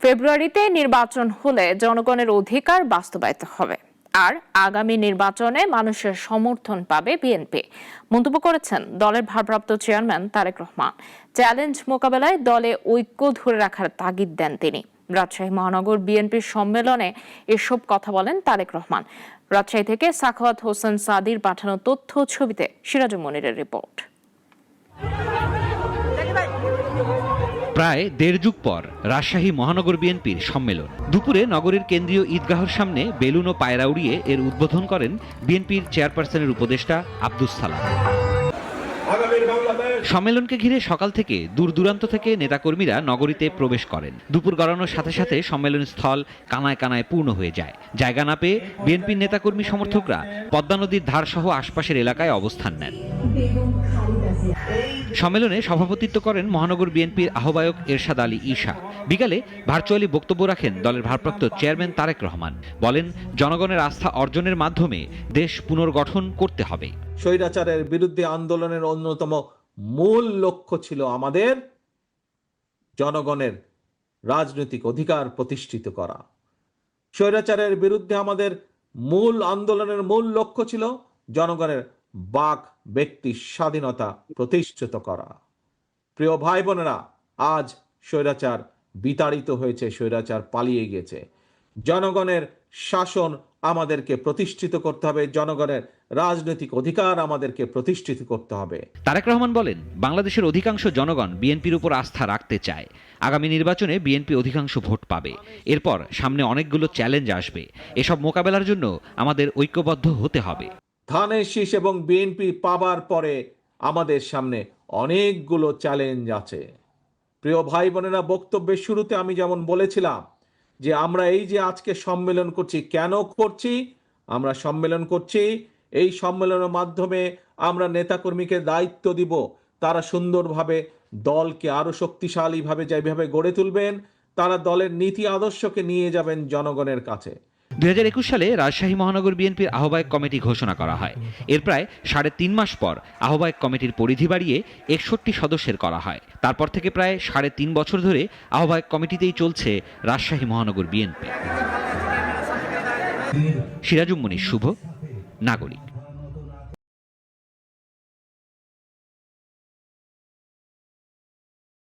ফেব্রুয়ারিতে নির্বাচন হলে জনগণের অধিকার বাস্তবায়িত হবে, আর আগামী নির্বাচনে মানুষের সমর্থন পাবে বিএনপি, মন্তব্য করেছেন দলের ভারপ্রাপ্ত চেয়ারম্যান তারেক রহমান। চ্যালেঞ্জ মোকাবেলায় দলে ঐক্য ধরে রাখার তাগিদ দেন তিনি। রাজশাহী মহানগর বিএনপির সম্মেলনে এসব কথা বলেন তারেক রহমান। রাজশাহী থেকে সাখাওয়াত হোসেন সাদির পাঠানো তথ্য ছবিতে সিরাজুল মনিরের রিপোর্ট। প্রায় দেড় যুগ পর রাজশাহী মহানগর বিএনপির সম্মেলন। দুপুরে নগরীর কেন্দ্রীয় ঈদগাহর সামনে বেলুন ও পায়রা উড়িয়ে এর উদ্বোধন করেন বিএনপির চেয়ারপারসনের উপদেষ্টা আব্দুস সালাম। সম্মেলনকে ঘিরে সকাল থেকে দূর দূরান্ত থেকে নেতাকর্মীরা নগরীতে প্রবেশ করেন। দুপুর গড়ানোর সাথে সাথে সম্মেলন স্থল কানায় কানায় পূর্ণ হয়ে যায়। জায়গা না পেয়ে বিএনপির নেতাকর্মী সমর্থকরা পদ্মা নদীর ধারসহ আশপাশের এলাকায় অবস্থান নেন। সম্মেলনে সভাপতিত্ব করেন মহানগর বিএনপির আহ্বায়ক এরশাদ আলী ঈশা। বিকালে ভার্চুয়ালি বক্তব্য রাখেন দলের ভারপ্রাপ্ত চেয়ারম্যান তারেক রহমান। বলেন, জনগণের আস্থা অর্জনের মাধ্যমে দেশ পুনর্গঠন করতে হবে। স্বৈরাচারের বিরুদ্ধে আন্দোলনের অন্যতম মূল লক্ষ্য ছিল আমাদের জনগণের রাজনৈতিক অধিকার প্রতিষ্ঠিত করা। স্বৈরাচারের বিরুদ্ধে আমাদের মূল আন্দোলনের মূল লক্ষ্য ছিল জনগণের বাক ব্যক্তি স্বাধীনতা প্রতিষ্ঠিত করা। প্রিয় ভাই বোনেরা, আজ স্বৈরাচার বিতাড়িত হয়েছে, স্বৈরাচার পালিয়ে গেছে। জনগণের শাসন আমাদেরকে প্রতিষ্ঠিত করতে হবে, জনগণের রাজনৈতিক অধিকার আমাদেরকে প্রতিষ্ঠিত করতে হবে। তারেক রহমান বলেন, বাংলাদেশের অধিকাংশ জনগণ বিএনপির উপর আস্থা রাখতে চায়। আগামী নির্বাচনে বিএনপি অধিকাংশ ভোট পাবে। এরপর সামনে অনেকগুলো চ্যালেঞ্জ আসবে। এসব মোকাবেলার জন্য আমাদের ঐক্যবদ্ধ হতে হবে। ধানের শীষ এবং বিএনপি পাবার পরে আমাদের সামনে অনেকগুলো চ্যালেঞ্জ আছে। প্রিয় ভাই বোনেরা, বক্তব্যের শুরুতে আমি যেমন বলেছিলাম যে আমরা এই যে আজকে সম্মেলন করছি, কেন করছি? আমরা সম্মেলন করছি, এই সম্মেলনের মাধ্যমে আমরা নেতাকর্মীকে দায়িত্ব দিব, তারা সুন্দরভাবে দলকে আরো শক্তিশালীভাবে যেভাবে গড়ে তুলবেন, তারা দলের নীতি আদর্শকে নিয়ে যাবেন জনগণের কাছে। 2021 সালে রাজশাহী মহানগর বিএনপির আহ্বায়ক কমিটি ঘোষণা করা হয়। এর প্রায় 3.5 মাস পর আহ্বায়ক কমিটির পরিধি বাড়িয়ে 61 সদস্যের করা হয়। তারপর থেকে প্রায় 3.5 বছর ধরে আহ্বায়ক কমিটিতেই চলছে রাজশাহী মহানগর বিএনপি। সিরাজুল মনির শুভ, নাগরিক।